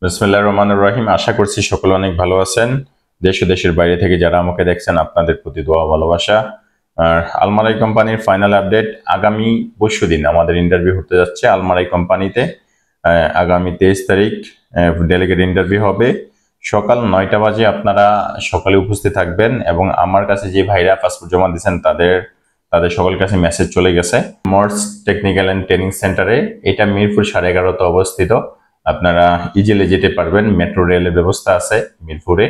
বিসমিল্লাহির রহমানির রহিম। আশা করছি সকলে অনেক ভালো আছেন। দেশ ও দেশের বাইরে থেকে যারা আমাকে দেখছেন, আপনাদের প্রতি দোয়া ভালোবাসা। আর আলমারাই কোম্পানির ফাইনাল আপডেট, আগামী পরশুদিন আমাদের ইন্টারভিউ হতে যাচ্ছে আলমারাই কোম্পানিতে। আগামী 23 তারিখ ডেলিগেট ইন্টারভিউ হবে। সকাল 9টা বাজে আপনারা সকালে উপস্থিত থাকবেন এবং আমার কাছে যে ভাইরা পাসপোর্ট জমা দিয়েছেন তাদের সকলের কাছে মেসেজ চলে গেছে। মর্স টেকনিক্যাল অ্যান্ড ট্রেনিং সেন্টারে, এটা মিরপুর 11:30 অবস্থিত। আপনারা ইজিলি যেতে পারবেন, মেট্রো রেলের ব্যবস্থা আছে মিরপুরে,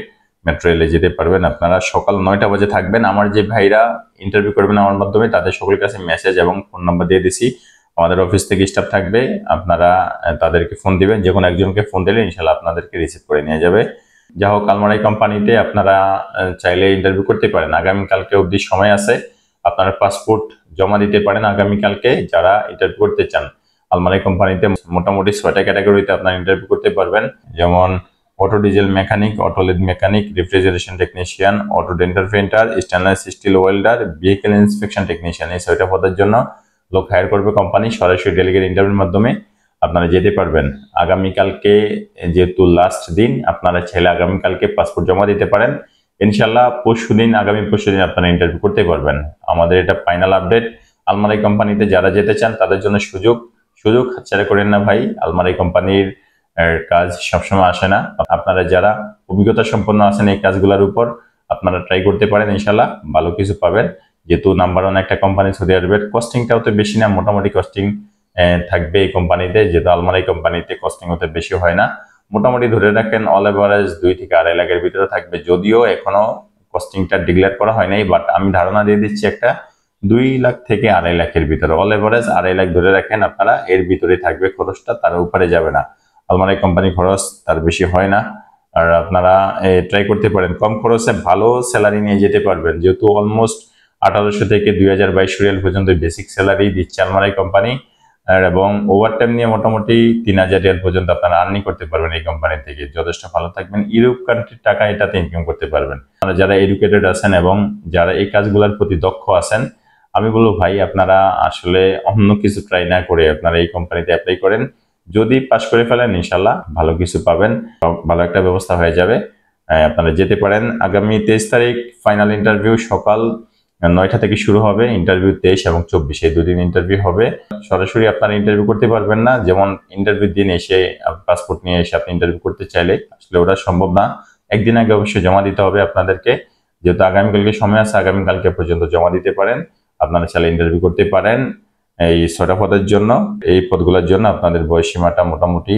মেট্রো রেলে যেতে পারবেন। আপনারা সকাল 9টা বাজে থাকবেন। আমার যে ভাইরা ইন্টারভিউ করবেন আমার মাধ্যমে, তাদের সকলের কাছে মেসেজ এবং ফোন নাম্বার দিয়ে দিছি। আমাদের অফিস থেকে স্টাফ থাকবে, আপনারা তাদেরকে ফোন দিবেন। যে কোনো একজনকে ফোন দিলে ইনশাল্লাহ আপনাদেরকে রিসিভ করে নিয়ে যাবে। যা হোক, আলমারাই কোম্পানিতে আপনারা চাইলে ইন্টারভিউ করতে পারেন। আগামীকালকে অবধি সময় আছে, আপনারা পাসপোর্ট জমা দিতে পারেন আগামীকালকে যারা ইন্টারভিউ করতে চান। আলমারাই কোম্পানিতে মোটামুটি 6টা ক্যাটাগরিতে আপনারা ইন্টারভিউ করতে পারবেন, যেমন auto diesel mechanic, auto lead mechanic, refrigeration technician, auto dental painter, stainless steel welder, vehicle inspection technician. এই 6টা পদের জন্য লোক হায়ার করবে কোম্পানি। সরাসরি ডেলিগেট ইন্টারভিউর মাধ্যমে আপনারা যেতে পারবেন। আগামীকালকে যেহেতু লাস্ট দিন, আপনারা চাইলে আগামীকালকে পাসপোর্ট জমা দিতে পারেন। ইনশাল্লাহ আগামী পরশুদিন আপনারা ইন্টারভিউ করতে পারবেন। আমাদের এটা ফাইনাল আপডেট। আলমারাই কোম্পানিতে যারা যেতে চান তাদের জন্য সুযোগ হাতছাড়া করেন না ভাই। আলমারাই কোম্পানির কাজ সবসময় আসে না। আপনারা যারা অভিজ্ঞতা সম্পন্ন আছেন এই কাজগুলোর উপর, আপনারা ট্রাই করতে পারেন, ইনশাল্লাহ ভালো কিছু পাবেন। যেহেতু নাম্বার 1 একটা কোম্পানি সৌদি আরবের, কস্টিংটাও তো বেশি না, মোটামুটি কস্টিং থাকবে এই কোম্পানিতে। যেহেতু আলমারাই কোম্পানিতে কস্টিং হতে বেশি হয় না, মোটামুটি ধরে রাখেন অল এভারেজ 2 থেকে 2.5 লাখের ভিতরে থাকবে। যদিও এখনো কস্টিংটা ডিক্লেয়ার করা হয় নাই, বাট আমি ধারণা দিয়ে দিচ্ছি একটা 2 লাখ থেকে 2.5 লাখের ভিতরে, অল এভারেজ 2.5 লাখ ধরে রাখেন আপনারা। এর ভিতরে থাকবে খরচটা, তার উপরে যাবে না। আলমারাই কোম্পানি খরচ তার বেশি হয় না। আর আপনারা ট্রাই করতে পারেন, কম খরচে ভালো স্যালারি নিয়ে যেতে পারবেন। যেহেতু অলমোস্ট 1800 থেকে 2022 রিয়াল পর্যন্ত বেসিক স্যালারি দিচ্ছে আলমারাই কোম্পানি, এবং ওভারটাইম নিয়ে মোটামুটি 3000 রিয়াল পর্যন্ত আপনারা আর্নিং করতে পারবেন এই কোম্পানি থেকে। যথেষ্ট ভালো থাকবেন, ইউরোপ কান্ট্রির টাকা এটাতে ইনকাম করতে পারবেন। যারা এডুকেটেড আছেন এবং যারা এই কাজগুলোর প্রতি দক্ষ আছেন, আমি বলবো ভাই আপনারা আসলে অন্য কিছু ট্রাই না করে আপনারা এই কোম্পানিতে অ্যাপ্লাই করেন। যদি পাশ করে ফেলেন ইনশাল্লাহ ভালো কিছু পাবেন, ভালো একটা ব্যবস্থা হয়ে যাবে। আপনারা যেতে পারেন। আগামী 23 তারিখ ফাইনাল ইন্টারভিউ সকাল 9টা থেকে শুরু হবে। ইন্টারভিউ 23 এবং 24 এই 2 দিন ইন্টারভিউ হবে। সরাসরি আপনারা ইন্টারভিউ করতে পারবেন না, যেমন ইন্টারভিউ দিন এসে পাসপোর্ট নিয়ে এসে আপনি ইন্টারভিউ করতে চাইলে আসলে ওটা সম্ভব না। একদিন আগে অবশ্যই জমা দিতে হবে আপনাদেরকে। যেহেতু আগামীকালকে সময় আছে, আগামীকালকে পর্যন্ত জমা দিতে পারেন। আপনারা চাইলে ইন্টারভিউ করতে পারেন এই 6টা পদের জন্য। এই পদগুলোর জন্য আপনাদের বয়স সীমাটা মোটামুটি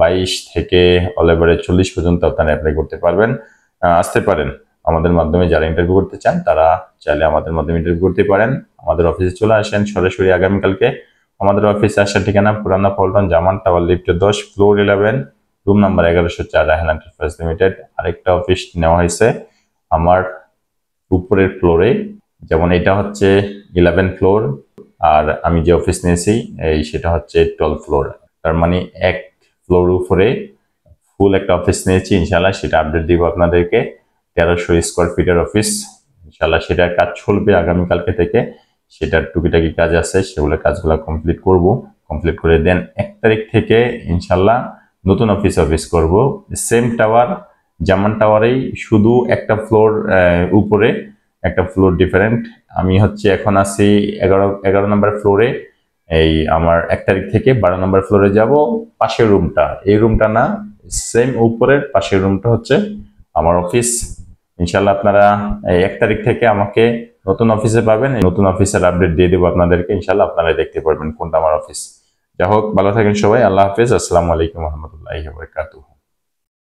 22 থেকে অলেভারে 40 পর্যন্ত আপনারা অ্যাপ্লাই করতে পারবেন। আসতে পারেন আমাদের মাধ্যমে। যারা ইন্টারভিউ করতে চান তারা চাইলে আমাদের মাধ্যমে ইন্টারভিউ করতে পারেন। আমাদের অফিসে চলে আসেন সরাসরি আগামীকালকে। আমাদের অফিসে আসার ঠিকানা Purana Paltan, Zaman tower, lift 10, floor 11, room number 1104, Rahel enterprise limited. আরেকটা অফিস নেওয়া হয়েছে আমার উপরের ফ্লোরে, যেমন এটা হচ্ছে 11 ফ্লোর, আর আমি যে অফিস নিয়েছি সেটা হচ্ছে 12 ফ্লোর। তার মানে এক ফ্লোর উপরে ফুল একটা অফিস নিয়েছি। ইনশাল্লাহ সেটা আপডেট দিব আপনাদেরকে। 1300 স্কোয়ার ফিটের অফিস। ইনশাল্লাহ সেটার কাজ চলবে আগামীকালকে থেকে। সেটার টুকিটাকি কাজ আছে, সেগুলো কাজগুলো কমপ্লিট করব। কমপ্লিট করে দেন 1 তারিখ থেকে ইনশাল্লাহ নতুন অফিস করব। সেম টাওয়ার, জামান টাওয়ারেই, শুধু একটা ফ্লোর উপরে, একটা ফ্লোর ডিফারেন্ট। আমি হচ্ছে এখন আছি 11 নম্বর ফ্লোরে। এই আমার 1 তারিখ থেকে 12 নম্বর ফ্লোরে যাব। পাশের রুমটা, এই রুমটা না, সেম উপরের পাশের রুমটা হচ্ছে আমার অফিস। ইনশাল্লাহ আপনারা 1 তারিখ থেকে আমাকে নতুন অফিসে পাবেন। নতুন অফিসের আপডেট দিয়ে দেবো আপনাদেরকে। ইনশাল্লাহ আপনারা দেখতে পারবেন কোনটা আমার অফিস। যা হোক, ভালো থাকেন সবাই। আল্লাহ হাফেজ। আসসালামু আলাইকুম রহমতুল্লাহি ওয়া বারাকাতুহু।